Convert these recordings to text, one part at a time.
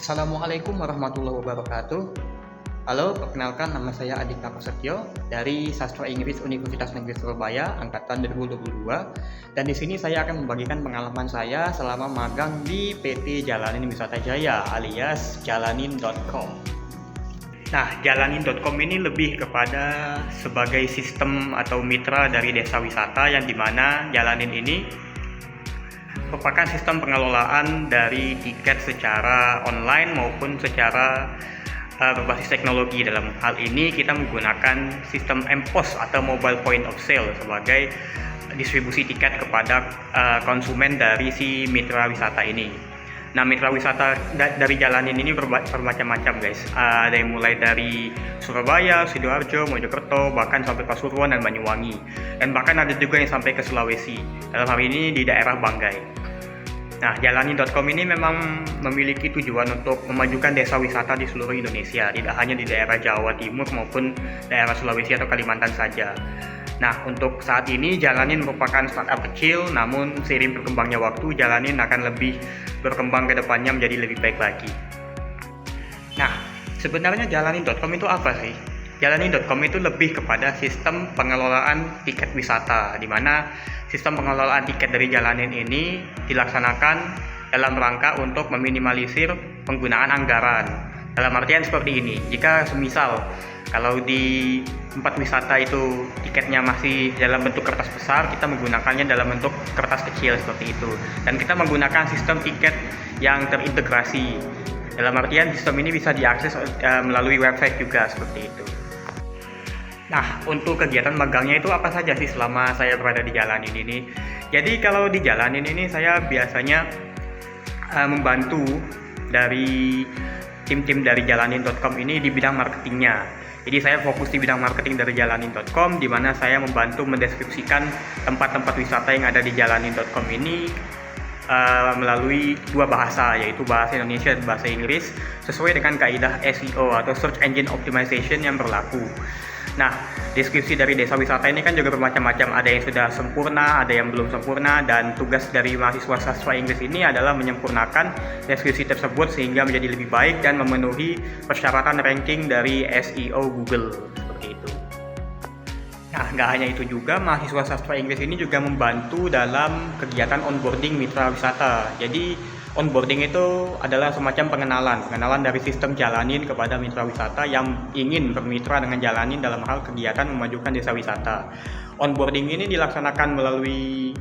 Assalamualaikum warahmatullahi wabarakatuh. Halo, perkenalkan nama saya Adhika Prasetyo dari Sastra Inggris Universitas Negeri Surabaya angkatan 2022. Dan di sini saya akan membagikan pengalaman saya selama magang di PT Jalanin Wisata Jaya alias jalanin.com. Nah, jalanin.com ini lebih kepada sebagai sistem atau mitra dari desa wisata yang dimana Jalanin ini merupakan sistem pengelolaan dari tiket secara online maupun secara berbasis teknologi. Dalam hal ini kita menggunakan sistem MPOS atau Mobile Point of Sale sebagai distribusi tiket kepada konsumen dari si mitra wisata ini. Nah, mitra wisata dari Jalanin ini bermacam-macam guys. Ada yang mulai dari Surabaya, Sidoarjo, Mojokerto, bahkan sampai Pasuruan dan Banyuwangi. Dan bahkan ada juga yang sampai ke Sulawesi. Dalam hal ini di daerah Banggai. Nah, jalanin.com ini memang memiliki tujuan untuk memajukan desa wisata di seluruh Indonesia, tidak hanya di daerah Jawa Timur maupun daerah Sulawesi atau Kalimantan saja. Nah, untuk saat ini Jalanin merupakan startup kecil, namun seiring berkembangnya waktu, Jalanin akan lebih berkembang ke depannya menjadi lebih baik lagi. Nah, sebenarnya jalanin.com itu apa sih? Jalanin.com itu lebih kepada sistem pengelolaan tiket wisata, di mana sistem pengelolaan tiket dari Jalanin ini dilaksanakan dalam rangka untuk meminimalisir penggunaan anggaran. Dalam artian seperti ini, jika semisal kalau di tempat wisata itu tiketnya masih dalam bentuk kertas besar, kita menggunakannya dalam bentuk kertas kecil seperti itu. Dan kita menggunakan sistem tiket yang terintegrasi. Dalam artian sistem ini bisa diakses melalui website juga seperti itu. Nah, untuk kegiatan magangnya itu apa saja sih selama saya berada di Jalanin ini? Jadi kalau di Jalanin ini saya biasanya membantu dari tim-tim dari jalanin.com ini di bidang marketingnya. Jadi saya fokus di bidang marketing dari jalanin.com, di mana saya membantu mendeskripsikan tempat-tempat wisata yang ada di jalanin.com ini melalui dua bahasa, yaitu bahasa Indonesia dan bahasa Inggris, sesuai dengan kaidah SEO atau Search Engine Optimization yang berlaku. Nah, deskripsi dari desa wisata ini kan juga bermacam-macam, ada yang sudah sempurna, ada yang belum sempurna, dan tugas dari mahasiswa sastra Inggris ini adalah menyempurnakan deskripsi tersebut sehingga menjadi lebih baik dan memenuhi persyaratan ranking dari SEO Google, seperti itu. Nah, nggak hanya itu juga, mahasiswa sastra Inggris ini juga membantu dalam kegiatan onboarding mitra wisata. Jadi onboarding itu adalah semacam pengenalan dari sistem Jalanin kepada mitra wisata yang ingin bermitra dengan Jalanin dalam hal kegiatan memajukan desa wisata. Onboarding ini dilaksanakan melalui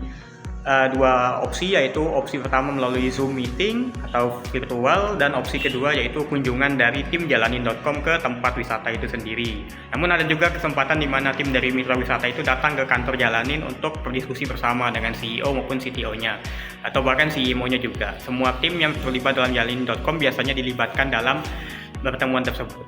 dua opsi, yaitu opsi pertama melalui Zoom meeting atau virtual, dan opsi kedua yaitu kunjungan dari tim jalanin.com ke tempat wisata itu sendiri. Namun ada juga kesempatan di mana tim dari mitra wisata itu datang ke kantor Jalanin untuk berdiskusi bersama dengan CEO maupun CTO-nya atau bahkan CMO-nya juga. Semua tim yang terlibat dalam jalanin.com biasanya dilibatkan dalam pertemuan tersebut.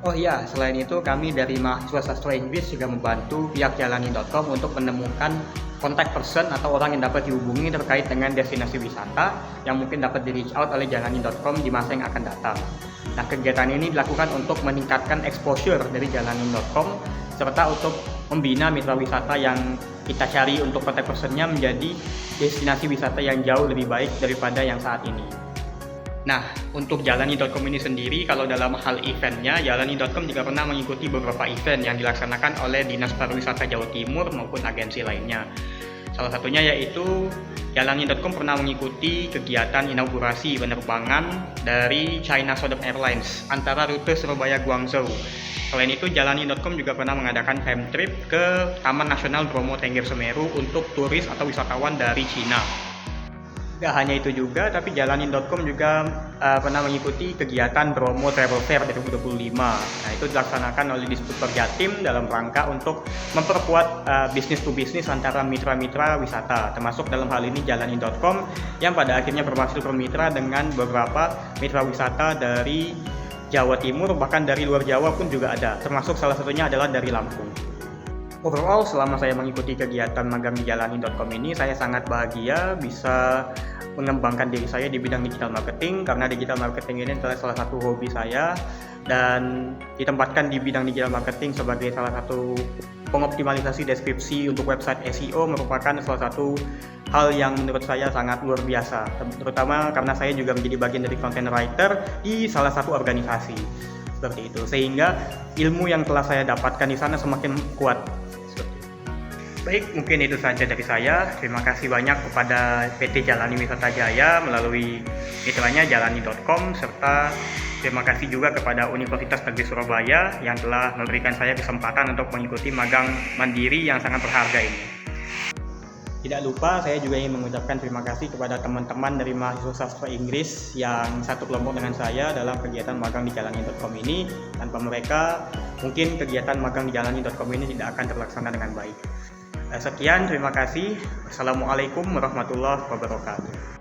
Oh iya, selain itu kami dari mahasiswa sastra Inggris juga membantu pihak jalanin.com untuk menemukan contact person atau orang yang dapat dihubungi terkait dengan destinasi wisata yang mungkin dapat di reach out oleh jalanin.com di masa yang akan datang. Nah, kegiatan ini dilakukan untuk meningkatkan exposure dari jalanin.com serta untuk membina mitra wisata yang kita cari untuk contact personnya menjadi destinasi wisata yang jauh lebih baik daripada yang saat ini. Nah, untuk jalanin.com ini sendiri, kalau dalam hal eventnya, jalanin.com juga pernah mengikuti beberapa event yang dilaksanakan oleh Dinas Pariwisata Jawa Timur maupun agensi lainnya. Salah satunya yaitu jalanin.com pernah mengikuti kegiatan inaugurasi penerbangan dari China Southern Airlines antara rute Surabaya-Guangzhou. Selain itu, jalanin.com juga pernah mengadakan time trip ke Taman Nasional Bromo Tengger Semeru untuk turis atau wisatawan dari Cina. Gak hanya itu juga, tapi jalanin.com juga pernah mengikuti kegiatan Bromo Travel Fair 2025. Nah, itu dilaksanakan oleh Disputer Jatim dalam rangka untuk memperkuat bisnis to bisnis antara mitra-mitra wisata, termasuk dalam hal ini jalanin.com yang pada akhirnya berhasil bermitra dengan beberapa mitra wisata dari Jawa Timur, bahkan dari luar Jawa pun juga ada, termasuk salah satunya adalah dari Lampung. Overall, selama saya mengikuti kegiatan magang di jalanin.com ini, saya sangat bahagia bisa mengembangkan diri saya di bidang digital marketing, karena digital marketing ini adalah salah satu hobi saya dan ditempatkan di bidang digital marketing sebagai salah satu pengoptimalisasi deskripsi untuk website SEO merupakan salah satu hal yang menurut saya sangat luar biasa, terutama karena saya juga menjadi bagian dari content writer di salah satu organisasi seperti itu, sehingga ilmu yang telah saya dapatkan di sana semakin kuat. Baik, mungkin itu saja dari saya. Terima kasih banyak kepada PT Jalani Wisata Jaya melalui mitranya jalani.com, serta terima kasih juga kepada Universitas Negeri Surabaya yang telah memberikan saya kesempatan untuk mengikuti magang mandiri yang sangat berharga ini. Tidak lupa, saya juga ingin mengucapkan terima kasih kepada teman-teman dari mahasiswa sastra Inggris yang satu kelompok dengan saya dalam kegiatan magang di jalani.com ini. Tanpa mereka, mungkin kegiatan magang di jalani.com ini tidak akan terlaksana dengan baik. Sekian, terima kasih. Wassalamualaikum warahmatullahi wabarakatuh.